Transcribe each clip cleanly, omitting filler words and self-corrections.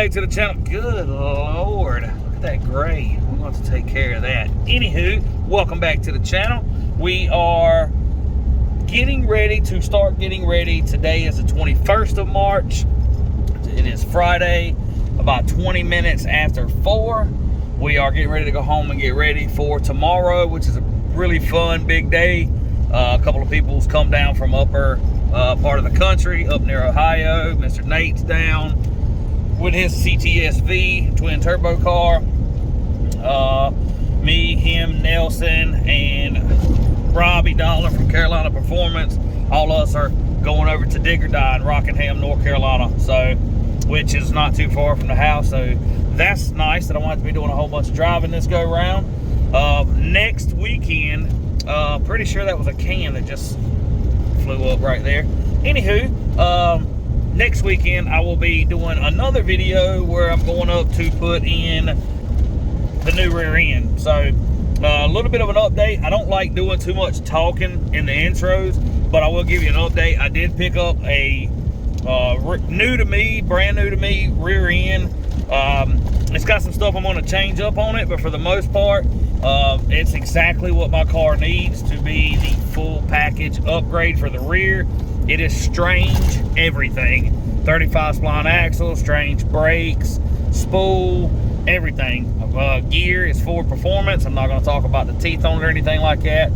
back to the channel. Good Lord, look at that gray. We're going to take care of that. Anywho, welcome back to the channel. We are getting ready to start getting ready. Today is the 21st of March. It is Friday, about 20 minutes after 4. We are getting ready to go home and get ready for tomorrow, which is a really fun, big day. A couple of people's come down from upper part of the country, up near Ohio. Mr. Nate's down with his CTSV twin turbo car. Me, him, Nelson, and Robbie Dollar from Carolina Performance. All of us are going over to Die in Rockingham, North Carolina, so which is not too far from the house. So that's nice that I won't have to be doing a whole bunch of driving this go round. Next weekend, pretty sure that was a can that just flew up right there. Anywho, next weekend I will be doing another video where I'm going up to put in the new rear end. So a little bit of an update. I don't like doing too much talking in the intros, but I will give you an update. I did pick up a brand new to me rear end. It's got some stuff I'm going to change up on it, but for the most part, it's exactly what my car needs to be the full package upgrade for the rear. It is strange everything. 35 spline axle, strange brakes, spool, everything. Gear is Ford Performance. I'm not going to talk about the teeth on it or anything like that.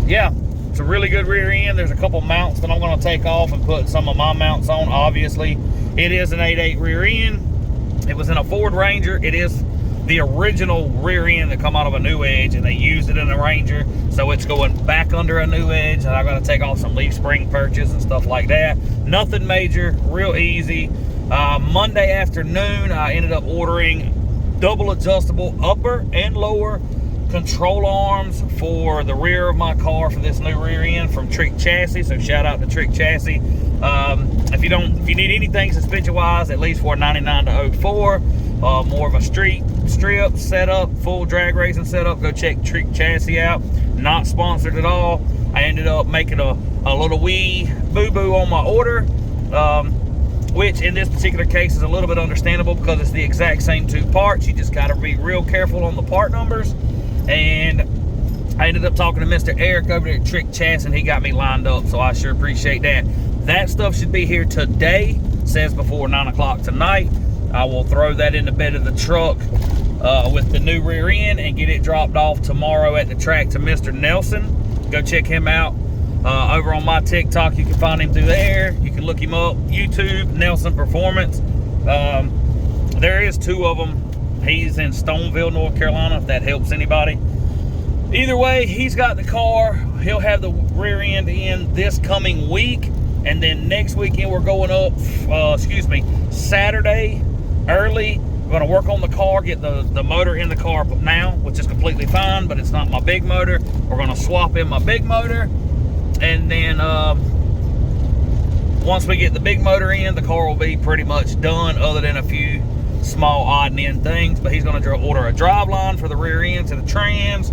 Yeah, it's a really good rear end. There's a couple mounts that I'm going to take off and put some of my mounts on. Obviously, it is an 8.8 rear end. It was in a Ford Ranger. It is the original rear end that come out of a new edge, and they used it in a Ranger, so it's going back under a new edge, and I got to take off some leaf spring perches and stuff like that. Nothing major, real easy. Monday afternoon, I ended up ordering double adjustable upper and lower control arms for the rear of my car for this new rear end from Trick Chassis. So shout out to Trick Chassis. If you need anything suspension wise, at least for a 99 to 04, more of a strip setup, full drag racing setup, go check Trick Chassis out. Not sponsored at all. I ended up making a little wee boo-boo on my order, which in this particular case is a little bit understandable because it's the exact same two parts. You just got to be real careful on the part numbers. And I ended up talking to Mr. Eric over there at Trick Chassis, and he got me lined up, so I sure appreciate that. That stuff should be here today. Says before 9 o'clock tonight. I will throw that in the bed of the truck with the new rear end and get it dropped off tomorrow at the track to Mr. Nelson. Go check him out over on my TikTok. You can find him through there. You can look him up, YouTube, Nelson Performance. There is two of them. He's in Stoneville, North Carolina, if that helps anybody. Either way, he's got the car. He'll have the rear end in this coming week. And then next weekend, we're going up, Saturday early. We're going to work on the car, get the motor in the car now, which is completely fine, but it's not my big motor. We're going to swap in my big motor. And then once we get the big motor in, the car will be pretty much done, other than a few small odd and end things. But he's going to order a drive line for the rear end to the trans.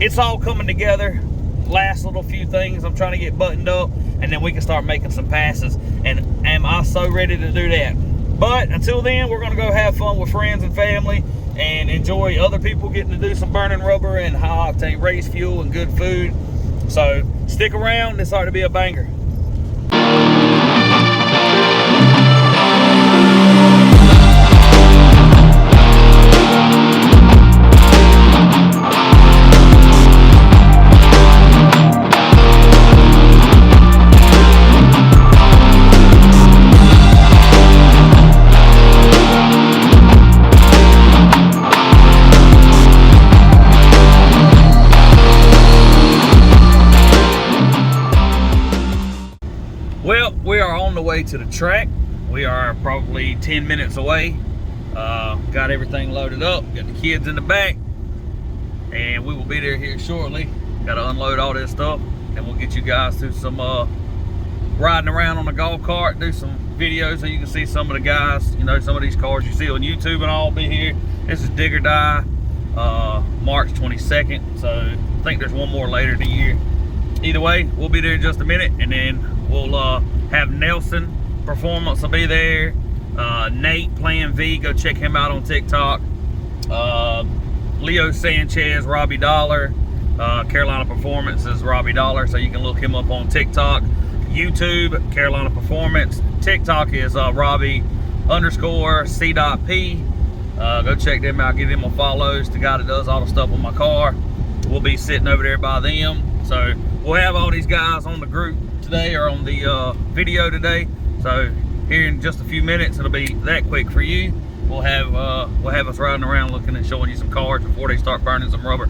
It's all coming together. Last little few things I'm trying to get buttoned up, and then we can start making some passes. And am I so ready to do that? But until then, we're going to go have fun with friends and family and enjoy other people getting to do some burning rubber and high octane race fuel and good food. So stick around. This ought to be a banger. Well, we are on the way to the track. We are probably 10 minutes away. Got everything loaded up, got the kids in the back, and we will be there here shortly. Got to unload all this stuff, and we'll get you guys through some riding around on the golf cart, do some videos so you can see some of the guys, you know, some of these cars you see on YouTube and all be here. This is Die, March 22nd, so I think there's one more later in the year. Either way, we'll be there in just a minute, and then we'll have Nelson Performance will be there. Nate Plan V, go check him out on TikTok. Leo Sanchez, Robbie Dollar. Carolina Performance is Robbie Dollar, so you can look him up on TikTok. YouTube, Carolina Performance. TikTok is Robbie_C.P. Go check them out, give them a follow. It's the guy that does all the stuff on my car. We'll be sitting over there by them. So we'll have all these guys on the group today, or on the video today. So here in just a few minutes, it'll be that quick for you. We'll have us riding around looking and showing you some cars before they start burning some rubber.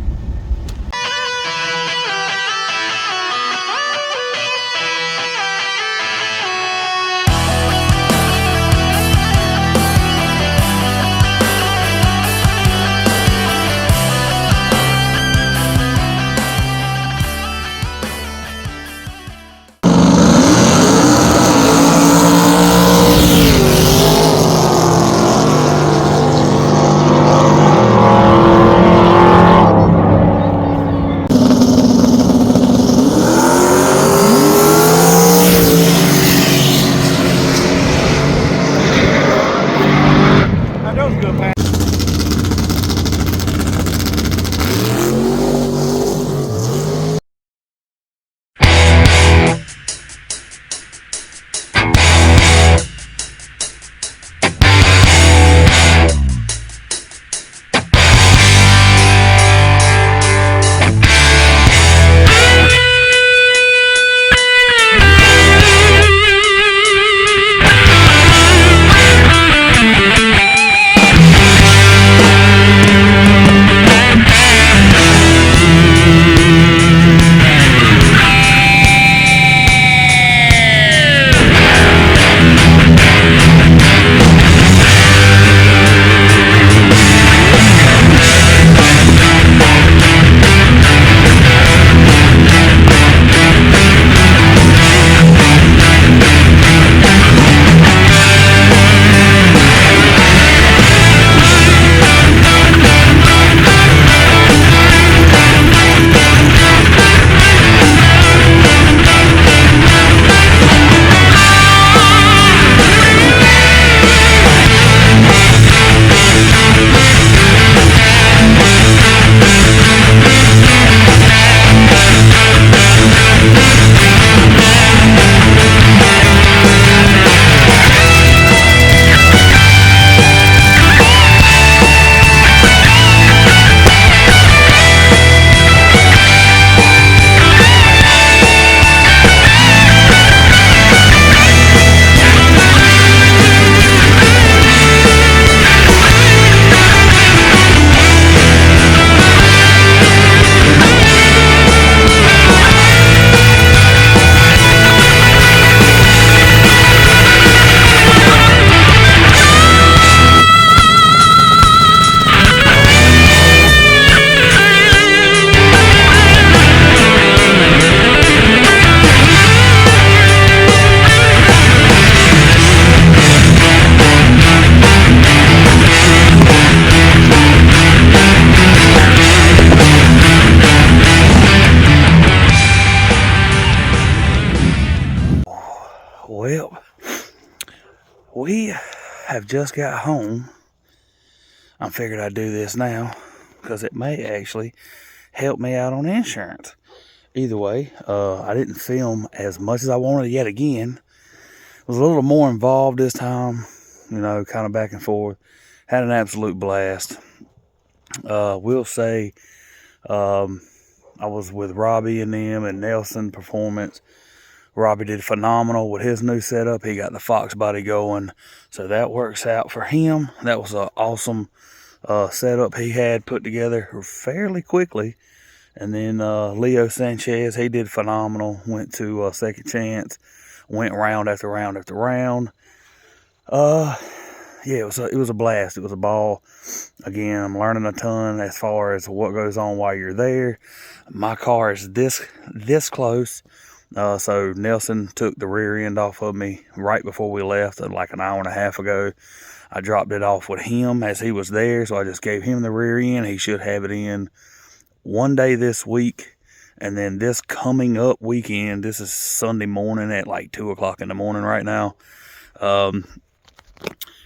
Well, we have just got home. I figured I'd do this now because it may actually help me out on insurance. Either way, I didn't film as much as I wanted yet again. It was a little more involved this time, you know, kind of back and forth. Had an absolute blast. We'll say I was with Robbie and them and Nelson Performance. Robbie did phenomenal with his new setup. He got the Fox body going, so that works out for him. That was an awesome setup he had put together fairly quickly. And then Leo Sanchez, he did phenomenal. Went to Second Chance, went round after round after round. Yeah, it was a blast. It was a ball. Again, I'm learning a ton as far as what goes on while you're there. My car is this close. So Nelson took the rear end off of me right before we left, like an hour and a half ago. I dropped it off with him as he was there, so I just gave him the rear end. He should have it in one day this week, and then this coming up weekend, this is Sunday morning at like 2 o'clock in the morning right now.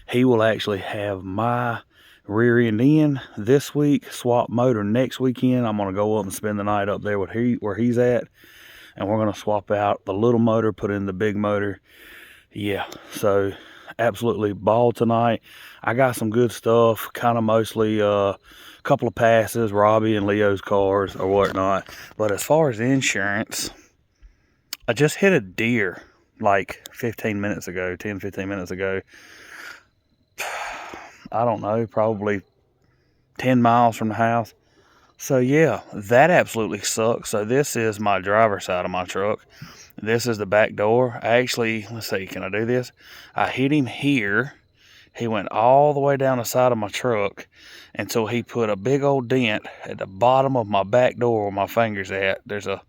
he will actually have my rear end in this week, swap motor next weekend. I'm going to go up and spend the night up there where he's at, and we're going to swap out the little motor, put in the big motor. Yeah, so absolutely ball tonight. I got some good stuff, kind of mostly a couple of passes, Robbie and Leo's cars or whatnot. But as far as insurance, I just hit a deer like 15 minutes ago, 10, 15 minutes ago. I don't know, probably 10 miles from the house. So yeah, that absolutely sucks. So this is my driver's side of my truck. This is the back door. I actually, let's see, can I do this? I hit him here. He went all the way down the side of my truck until he put a big old dent at the bottom of my back door where my finger's at. There's a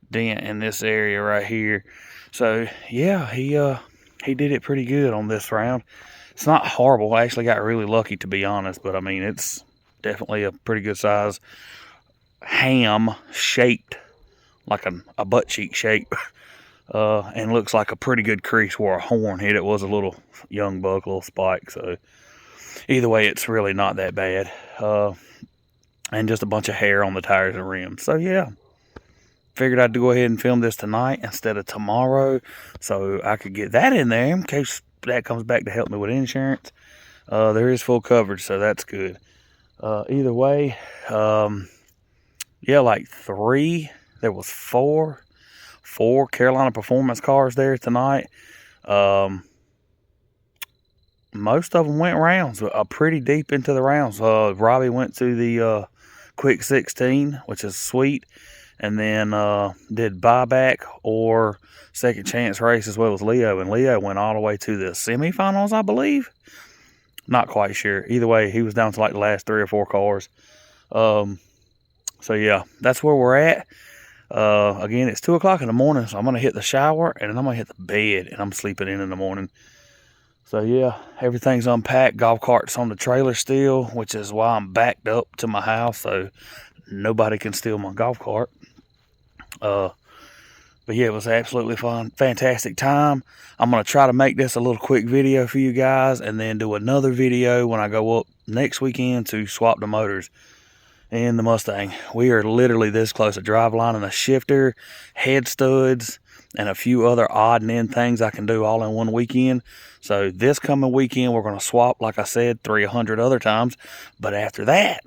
dent in this area right here. So yeah, he did it pretty good on this round. It's not horrible. I actually got really lucky, to be honest, but I mean, it's definitely a pretty good size ham shaped, like a butt cheek shape, and looks like a pretty good crease where a horn hit. It was a little young buck, little spike. So either way, it's really not that bad. And just a bunch of hair on the tires and rims. So yeah, figured I'd go ahead and film this tonight instead of tomorrow, so I could get that in there in case that comes back to help me with insurance. There is full coverage, so that's good. Either way, yeah, like there was four Carolina Performance cars there tonight. Most of them went rounds, pretty deep into the rounds. Robbie went to the quick 16, which is sweet, and then did buyback or second chance race as well as Leo, and Leo went all the way to the semifinals, I believe. Not quite sure. Either way, he was down to like the last 3 or 4 cars. So yeah, that's where we're at. Again, it's 2 o'clock in the morning, so I'm gonna hit the shower and then I'm gonna hit the bed, and I'm sleeping in the morning. So yeah, everything's unpacked. Golf cart's on the trailer still, which is why I'm backed up to my house so nobody can steal my golf cart. But yeah, it was absolutely fun, fantastic time. I'm going to try to make this a little quick video for you guys, and then do another video when I go up next weekend to swap the motors in the Mustang. We are literally this close. A driveline and a shifter, head studs, and a few other odd and end things I can do all in one weekend. So this coming weekend, we're going to swap, like I said, 300 other times. But after that,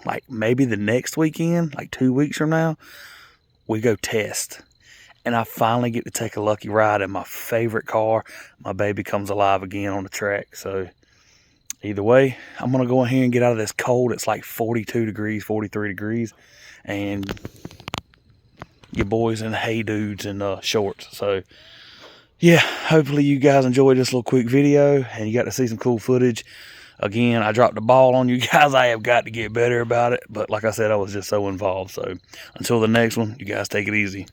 like maybe the next weekend, like 2 weeks from now, we go test. And I finally get to take a lucky ride in my favorite car. My baby comes alive again on the track. So either way, I'm going to go ahead and get out of this cold. It's like 42 degrees, 43 degrees. And your boys in hey dudes and shorts. So yeah, hopefully you guys enjoyed this little quick video and you got to see some cool footage. Again, I dropped the ball on you guys. I have got to get better about it. But like I said, I was just so involved. So until the next one, you guys take it easy.